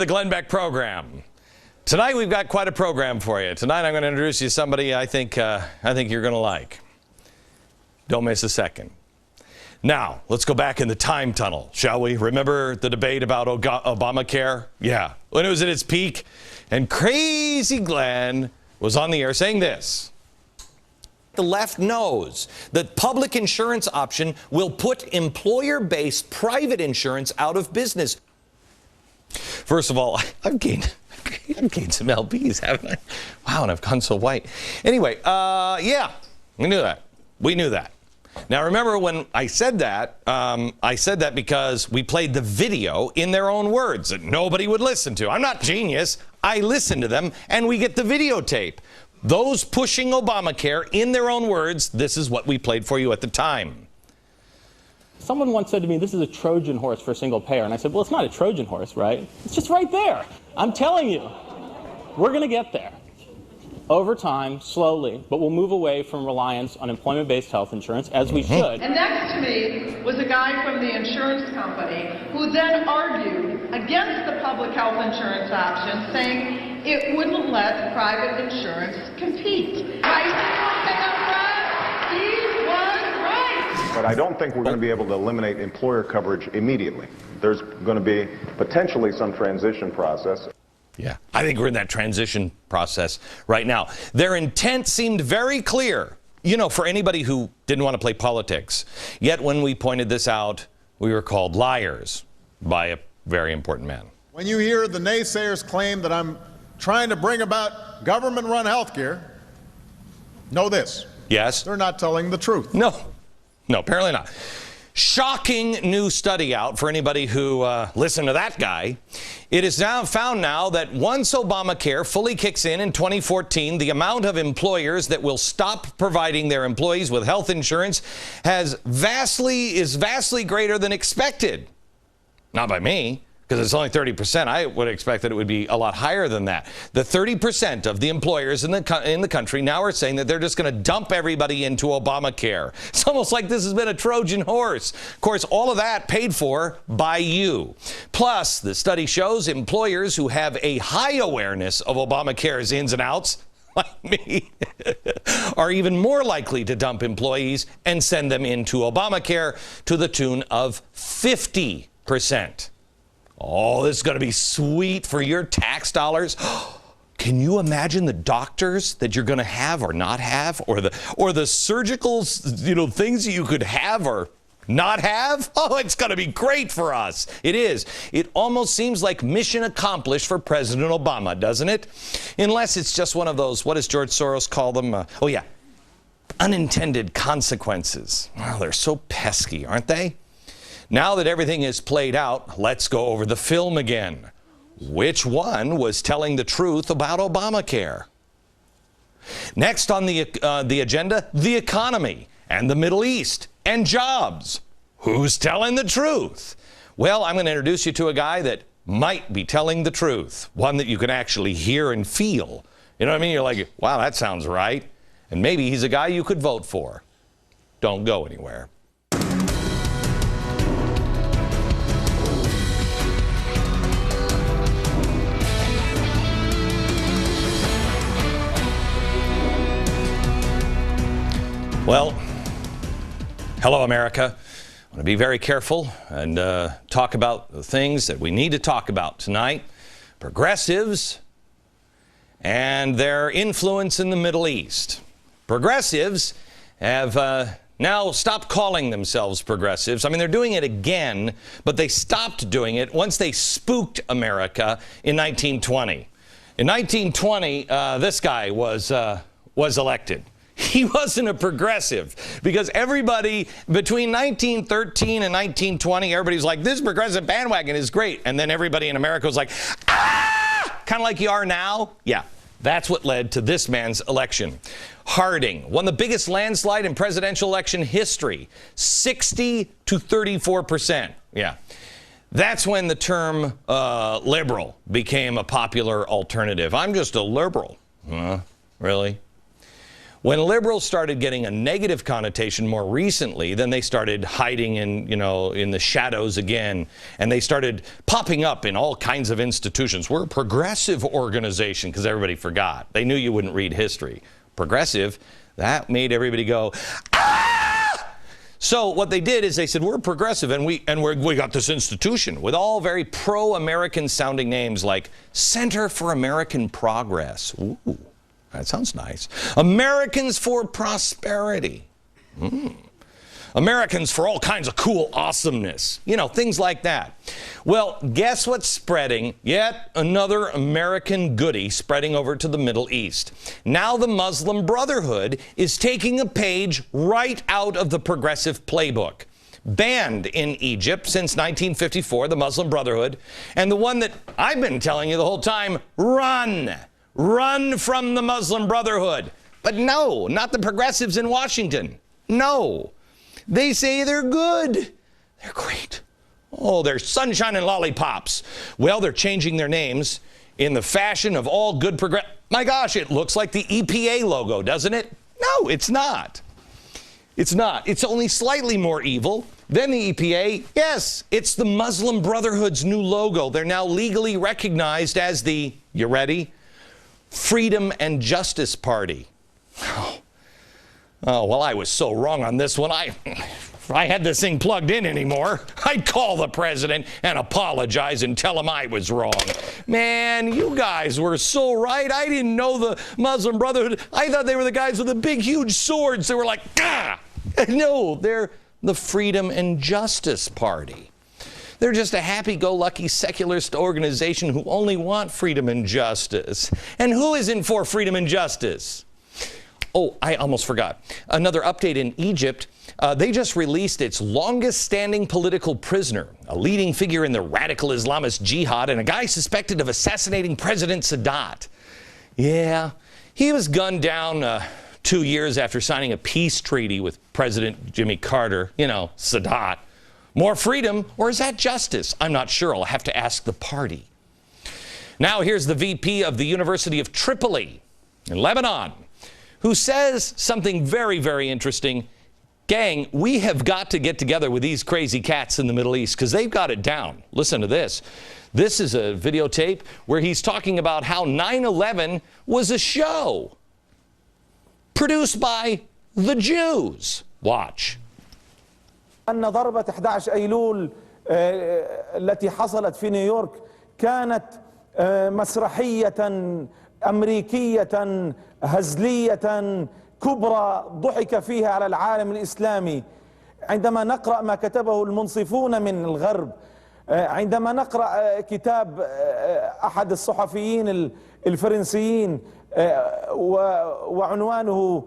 The Glenn Beck program. Tonight we've got quite a program for you. Tonight I'm going to introduce you to somebody I think you're going to like. Don't miss a second. Now, let's go back in the time tunnel, shall we? Remember the debate about Obamacare? Yeah, when it was at its peak, and Crazy Glenn was on the air saying this. The left knows that public insurance option will put employer-based private insurance out of business. First of all, I've gained some lbs, haven't I? Wow, and I've gone so white. Anyway, yeah, we knew that. We knew that. Now, remember when I said that because we played the video in their own words that nobody would listen to. I'm not genius. I listen to them, and we get the videotape. Those pushing Obamacare in their own words, this is what we played for you at the time. Someone once said to me, this is a Trojan horse for single payer. And I said, well, it's not a Trojan horse, right? It's just right there. I'm telling you, we're going to get there. Over time, slowly, but we'll move away from reliance on employment-based health insurance, as we should. And next to me was a guy from the insurance company who then argued against the public health insurance option, saying it wouldn't let private insurance compete. But I don't think we're going to be able to eliminate employer coverage immediately. There's going to be potentially some transition process. Yeah, I think we're in that transition process right now. Their intent seemed very clear, you know, for anybody who didn't want to play politics. Yet when we pointed this out, we were called liars by a very important man. When you hear the naysayers claim that I'm trying to bring about government-run health care, know this. Yes? They're not telling the truth. No, apparently not. Shocking new study out for anybody who listened to that guy. It is now found that once Obamacare fully kicks in 2014, the amount of employers that will stop providing their employees with health insurance is vastly greater than expected. Not by me, because it's only 30%. I would expect that it would be a lot higher than that. The 30% of the employers in the country now are saying that they're just going to dump everybody into Obamacare. It's almost like this has been a Trojan horse. Of course, all of that paid for by you. Plus, the study shows employers who have a high awareness of Obamacare's ins and outs, like me, are even more likely to dump employees and send them into Obamacare to the tune of 50%. Oh, this is going to be sweet for your tax dollars. Can you imagine the doctors that you're going to have or not have, or the surgical, things that you could have or not have? Oh, it's going to be great for us. It is. It almost seems like mission accomplished for President Obama, doesn't it? Unless it's just one of those, what does George Soros call them? Unintended consequences. Well, they're so pesky, aren't they? Now that everything is played out, let's go over the film again. Which one was telling the truth about Obamacare? Next on the agenda, the economy and the Middle East and jobs. Who's telling the truth? Well, I'm going to introduce you to a guy that might be telling the truth, one that you can actually hear and feel. You know what I mean? You're like, wow, that sounds right. And maybe he's a guy you could vote for. Don't go anywhere. Well, hello, America. I want to be very careful and talk about the things that we need to talk about tonight. Progressives and their influence in the Middle East. Progressives have now stopped calling themselves progressives. I mean, they're doing it again, but they stopped doing it once they spooked America in 1920. In 1920, this guy was elected. He wasn't a progressive because everybody between 1913 and 1920, everybody's like, this progressive bandwagon is great. And then everybody in America was like, ah, kind of like you are now. Yeah, that's what led to this man's election. Harding won the biggest landslide in presidential election history, 60 to 34%. Yeah. That's when the term liberal became a popular alternative. I'm just a liberal. Really? When liberals started getting a negative connotation more recently, then they started hiding in the shadows again, and they started popping up in all kinds of institutions. We're a progressive organization because everybody forgot. They knew you wouldn't read history. Progressive, that made everybody go, ah! So what they did is they said, we're progressive, and we got this institution with all very pro-American sounding names like Center for American Progress. Ooh. That sounds nice. Americans for Prosperity. Americans for all kinds of cool awesomeness. You know, things like that. Well, guess what's spreading? Yet another American goodie spreading over to the Middle East. Now the Muslim Brotherhood is taking a page right out of the progressive playbook. Banned in Egypt since 1954, the Muslim Brotherhood, and the one that I've been telling you the whole time, run. Run from the Muslim Brotherhood. But no, not the progressives in Washington. No. They say they're good. They're great. Oh, they're sunshine and lollipops. Well, they're changing their names in the fashion of all good progress. My gosh, it looks like the EPA logo, doesn't it? No, it's not. It's not. It's only slightly more evil than the EPA. Yes, it's the Muslim Brotherhood's new logo. They're now legally recognized as the, you ready? Freedom and Justice Party. Oh, well, I was so wrong on this one. If I had this thing plugged in anymore, I'd call the president and apologize and tell him I was wrong. Man, you guys were so right. I didn't know the Muslim Brotherhood. I thought they were the guys with the big, huge swords. They were like, ah! No, they're the Freedom and Justice Party. They're just a happy-go-lucky secularist organization who only want freedom and justice. And who isn't for freedom and justice? Oh, I almost forgot. Another update in Egypt. They just released its longest-standing political prisoner, a leading figure in the radical Islamist jihad, and a guy suspected of assassinating President Sadat. Yeah, he was gunned down 2 years after signing a peace treaty with President Jimmy Carter, you know, Sadat. More freedom, or is that justice? I'm not sure. I'll have to ask the party. Now here's the VP of the University of Tripoli in Lebanon, who says something very, very interesting. Gang, we have got to get together with these crazy cats in the Middle East because they've got it down. Listen to this. This is a videotape where he's talking about how 9/11 was a show produced by the Jews. Watch. أن ضربة 11 أيلول التي حصلت في نيويورك كانت مسرحية أمريكية هزلية كبرى ضحك فيها على العالم الإسلامي. عندما نقرأ ما كتبه المنصفون من الغرب، عندما نقرأ كتاب أحد الصحفيين الفرنسيين وعنوانه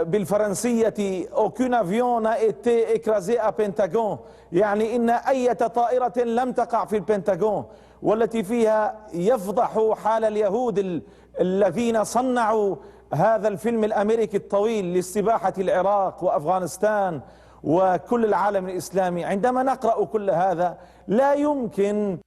بالفرنسية aucun avion n'a été écrasé à Pentagon، يعني إن أي طائرة لم تقع في البنتاغون، والتي فيها يفضح حال اليهود الذين صنعوا هذا الفيلم الأمريكي الطويل لاستباحة العراق وأفغانستان وكل العالم الإسلامي. عندما نقرأ كل هذا لا يمكن.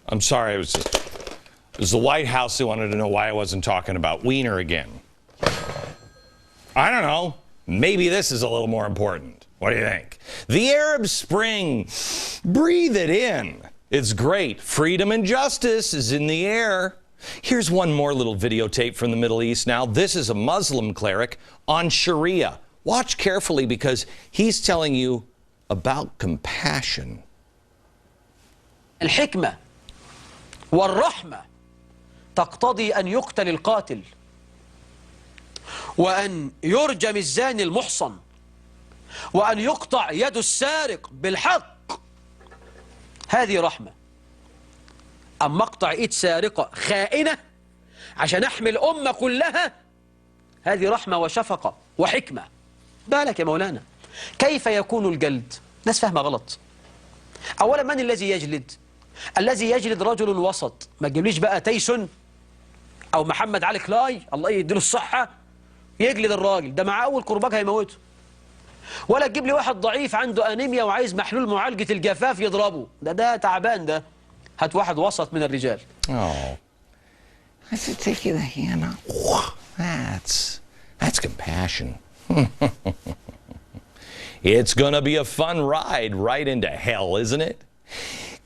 I'm sorry, it was the White House who wanted to know why I wasn't talking about Wiener again. I don't know. Maybe this is a little more important. What do you think? The Arab Spring. Breathe it in. It's great. Freedom and justice is in the air. Here's one more little videotape from the Middle East now. This is a Muslim cleric on Sharia. Watch carefully because he's telling you about compassion. الحكمة والرحمة تقتضي أن يقتل القاتل وأن يرجم الزاني المحصن وأن يقطع يد السارق بالحق. هذه رحمة. أما مقطع إيد سارقة خائنة عشان أحمي الأمة كلها، هذه رحمة وشفقة وحكمة. بالك يا مولانا، كيف يكون الجلد؟ ناس فاهمة غلط. أولا، من الذي يجلد؟ الذي يجلد رجل وسط. ما تجيبليش بقى تايسون أو محمد علي كلاي الله يديله الصحة يجلد الراجل ده، مع أول كرباج هيموته. ولا تجيب لي واحد ضعيف عنده أنيميا وعايز محلول معالجة الجفاف يضربه، ده تعبان ده. هات واحد وسط من الرجال. Oh, I should take you the hand. That's compassion. It's going to be a fun ride right into hell, isn't it?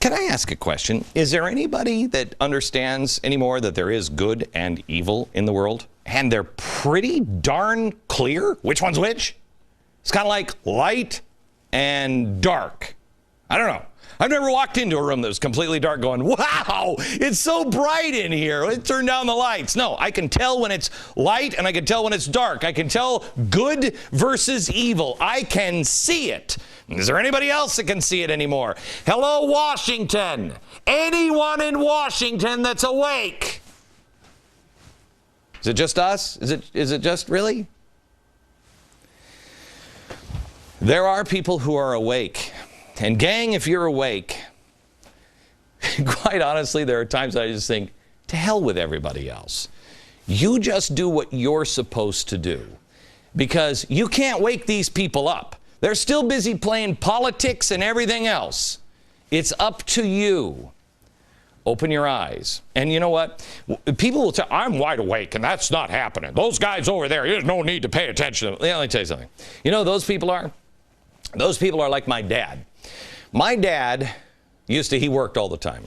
Can I ask a question? Is there anybody that understands anymore that there is good and evil in the world? And they're pretty darn clear which one's which? It's kind of like light and dark. I don't know. I've never walked into a room that was completely dark going, wow, it's so bright in here. Let's turn down the lights. No, I can tell when it's light and I can tell when it's dark. I can tell good versus evil. I can see it. Is there anybody else that can see it anymore? Hello, Washington. Anyone in Washington that's awake? Is it just us? Is it just really? There are people who are awake. And gang, if you're awake, quite honestly, there are times I just think, to hell with everybody else. You just do what you're supposed to do. Because you can't wake these people up. They're still busy playing politics and everything else. It's up to you. Open your eyes. And you know what? People will tell, I'm wide awake and that's not happening. Those guys over there, there's no need to pay attention. Let me tell you something. You know who those people are? Those people are like my dad. My dad he worked all the time.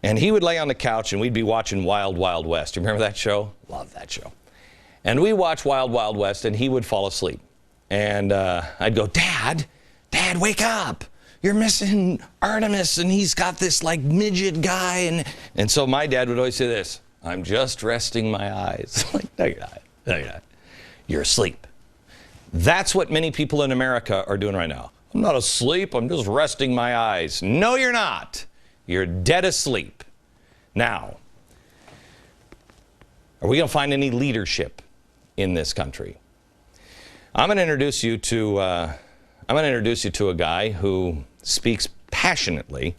And he would lay on the couch and we'd be watching Wild Wild West. You remember that show? Love that show. And we watched Wild Wild West and he would fall asleep. And I'd go, Dad, wake up. You're missing Artemis and he's got this like midget guy. And so my dad would always say this, I'm just resting my eyes. Like, no, you're not. You're asleep. That's what many people in America are doing right now. I'm not asleep, I'm just resting my eyes. No, you're not. You're dead asleep. Now, are we going to find any leadership in this country? I'm going to introduce you to a guy who speaks passionately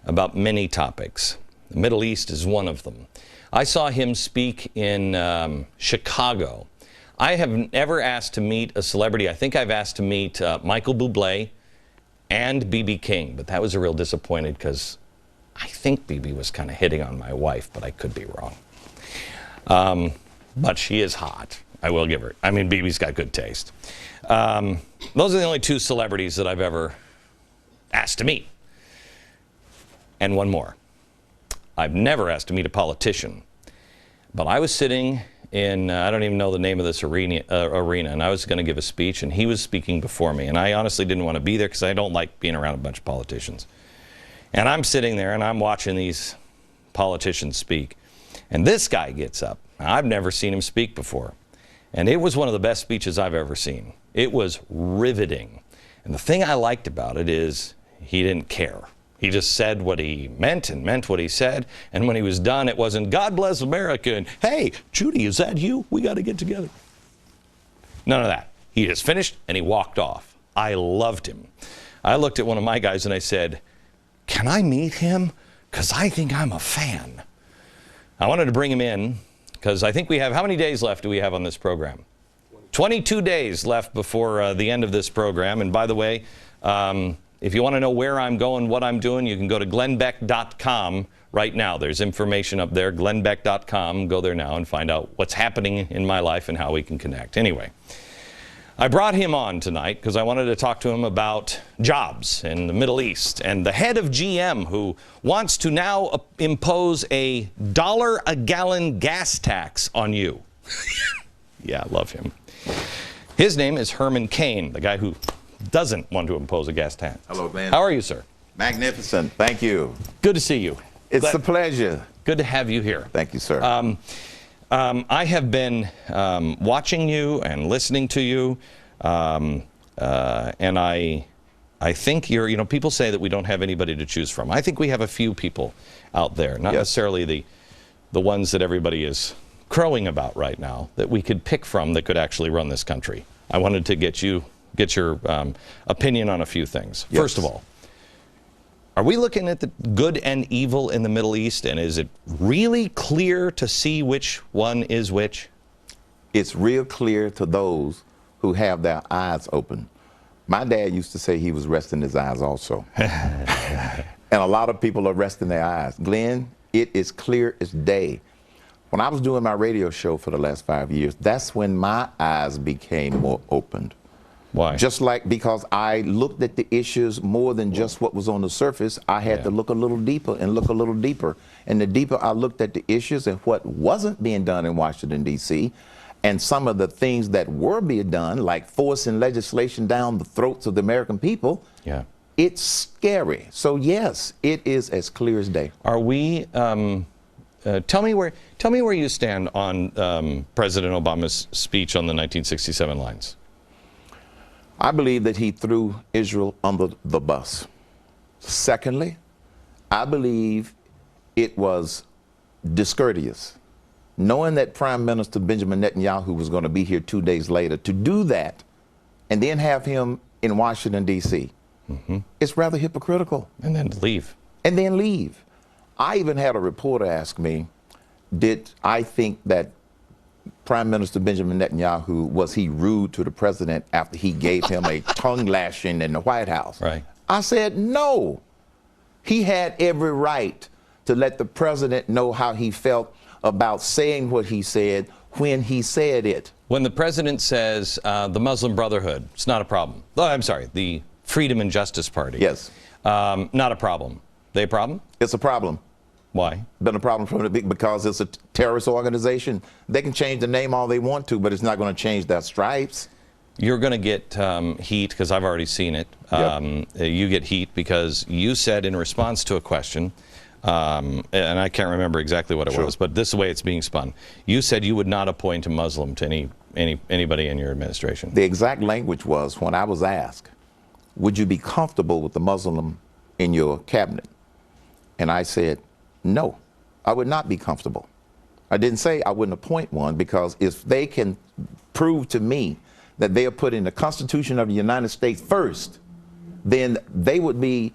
about many topics. The Middle East is one of them. I saw him speak in Chicago. I have never asked to meet a celebrity. I think I've asked to meet Michael Bublé and B.B. King, but that was a real disappointment because I think B.B. was kind of hitting on my wife, but I could be wrong. But she is hot. I will give her. I mean, B.B.'s got good taste. Those are the only two celebrities that I've ever asked to meet. And one more. I've never asked to meet a politician, but I was sitting in, I don't even know the name of this arena, and I was going to give a speech, and he was speaking before me, and I honestly didn't want to be there because I don't like being around a bunch of politicians. And I'm sitting there, and I'm watching these politicians speak, and this guy gets up. I've never seen him speak before, and it was one of the best speeches I've ever seen. It was riveting, and the thing I liked about it is he didn't care. He just said what he meant and meant what he said. And when he was done, it wasn't, God bless America, and hey, Judy, is that you? We got to get together. None of that. He just finished and he walked off. I loved him. I looked at one of my guys and I said, can I meet him? Because I think I'm a fan. I wanted to bring him in because I think we have, how many days left do we have on this program? 22 days left before the end of this program. And by the way, if you want to know where I'm going, what I'm doing, you can go to glennbeck.com right now. There's information up there, glennbeck.com. Go there now and find out what's happening in my life and how we can connect. Anyway, I brought him on tonight because I wanted to talk to him about jobs in the Middle East and the head of GM who wants to now impose a $1 a gallon gas tax on you. Yeah, I love him. His name is Herman Cain, the guy who doesn't want to impose a gas tax. Hello, Ben. How are you, sir? Magnificent. Thank you. Good to see you. It's a pleasure. Good to have you here. Thank you, sir. I have been watching you and listening to you, and I think you're, you know, people say that we don't have anybody to choose from. I think we have a few people out there, not necessarily the ones that everybody is crowing about right now, that we could pick from that could actually run this country. I wanted to get your opinion on a few things. Yes. First of all, are we looking at the good and evil in the Middle East, and is it really clear to see which one is which? It's real clear to those who have their eyes open. My dad used to say he was resting his eyes also. And a lot of people are resting their eyes. Glenn, it is clear as day. When I was doing my radio show for the last 5 years, that's when my eyes became more opened. Why? Just like because I looked at the issues more than just what was on the surface, I had to look a little deeper and look a little deeper. And the deeper I looked at the issues and what wasn't being done in Washington, D.C., and some of the things that were being done, like forcing legislation down the throats of the American people, it's scary. So yes, it is as clear as day. Are we? Tell me where you stand on President Obama's speech on the 1967 lines. I believe that he threw Israel under the bus. Secondly, I believe it was discourteous, knowing that Prime Minister Benjamin Netanyahu was going to be here 2 days later, to do that and then have him in Washington, D.C. It's rather hypocritical. And then leave. And then leave. I even had a reporter ask me, did I think that Prime Minister Benjamin Netanyahu, was he rude to the president after he gave him a tongue lashing in the White House? Right. I said, no. He had every right to let the president know how he felt about saying what he said when he said it. When the president says the Muslim Brotherhood, it's not a problem. Oh, I'm sorry, the Freedom and Justice Party. Yes. Not a problem. They a problem? It's a problem. Why? Been a problem from the beginning because it's a terrorist organization. They can change the name all they want to, but it's not going to change their stripes. You're going to get heat because I've already seen it. You get heat because you said in response to a question, and I can't remember exactly what it was, but this is the way it's being spun. You said you would not appoint a Muslim to anybody in your administration. The exact language was, when I was asked, would you be comfortable with the Muslim in your cabinet? And I said, no, I would not be comfortable. I didn't say I wouldn't appoint one, because if they can prove to me that they are putting the Constitution of the United States first, then they would be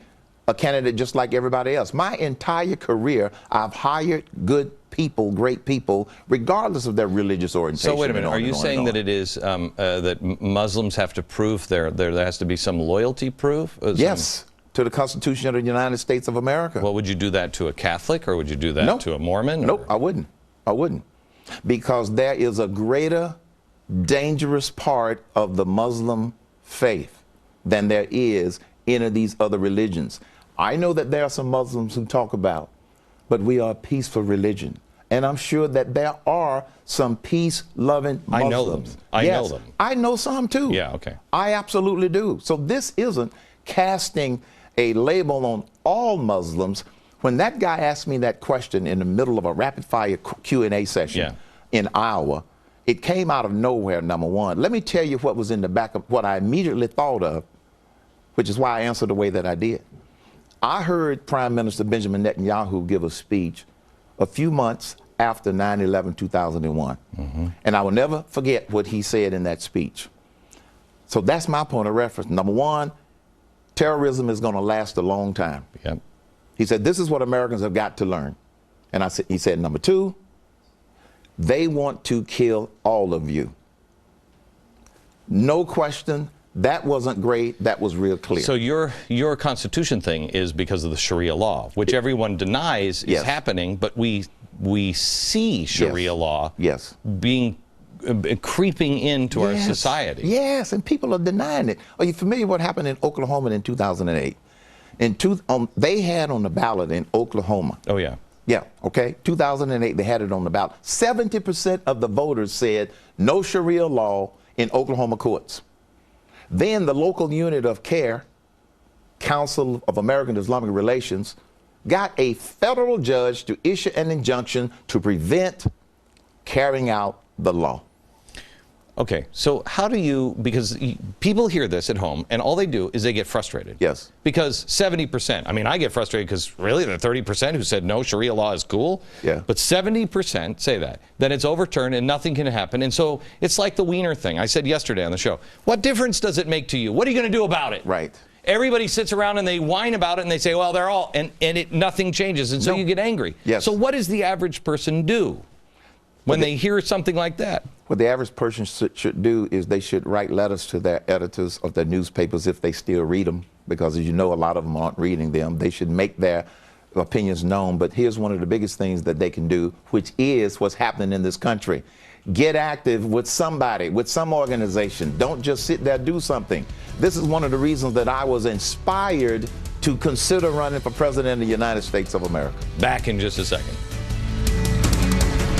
a candidate just like everybody else. My entire career, I've hired good people, great people, regardless of their religious orientation. So wait a minute, are you saying that it is that Muslims have to prove there has to be some loyalty proof? Yes, to the Constitution of the United States of America. Well, would you do that to a Catholic, or would you do that to a Mormon? Nope, I wouldn't. I wouldn't. Because there is a greater dangerous part of the Muslim faith than there is any of these other religions. I know that there are some Muslims who talk about, but we are a peaceful religion. And I'm sure that there are some peace-loving Muslims. I know them. I know them. I know some too. Yeah, okay. I absolutely do. So this isn't casting a label on all Muslims. When that guy asked me that question in the middle of a rapid-fire Q&A session in Iowa, it came out of nowhere, number one. Let me tell you what was in the back of what I immediately thought of, which is why I answered the way that I did. I heard Prime Minister Benjamin Netanyahu give a speech a few months after 9/11/2001. And I will never forget what he said in that speech. So that's my point of reference. Number one, terrorism is going to last a long time. Yep. He said, this is what Americans have got to learn. And he said, number two, they want to kill all of you. No question. That wasn't great. That was real clear. So your Constitution thing is because of the Sharia law, which everyone denies is happening, but we see Sharia law being creeping into our society. Yes, and people are denying it. Are you familiar with what happened in Oklahoma in 2008? They had on the ballot in Oklahoma. Oh, yeah. Yeah, okay. 2008, they had it on the ballot. 70% of the voters said no Sharia law in Oklahoma courts. Then the local unit of CAIR, Council of American Islamic Relations, got a federal judge to issue an injunction to prevent carrying out the law. Okay, so how do you, because people hear this at home and all they do is they get frustrated. Yes. Because 70%, I mean, I get frustrated because really the 30% who said no, Sharia law is cool. Yeah. But 70% say that. Then it's overturned and nothing can happen. And so it's like the Wiener thing. I said yesterday on the show, what difference does it make to you? What are you going to do about it? Right. Everybody sits around and they whine about it and they say, well, they're all, and nothing changes. And so you get angry. Yes. So what does the average person do when they hear something like that? What the average person should do is they should write letters to their editors of their newspapers if they still read them, because as you know, a lot of them aren't reading them. They should make their opinions known, but here's one of the biggest things that they can do, which is what's happening in this country. Get active with somebody, with some organization. Don't just sit there, do something. This is one of the reasons that I was inspired to consider running for president of the United States of America. Back in just a second.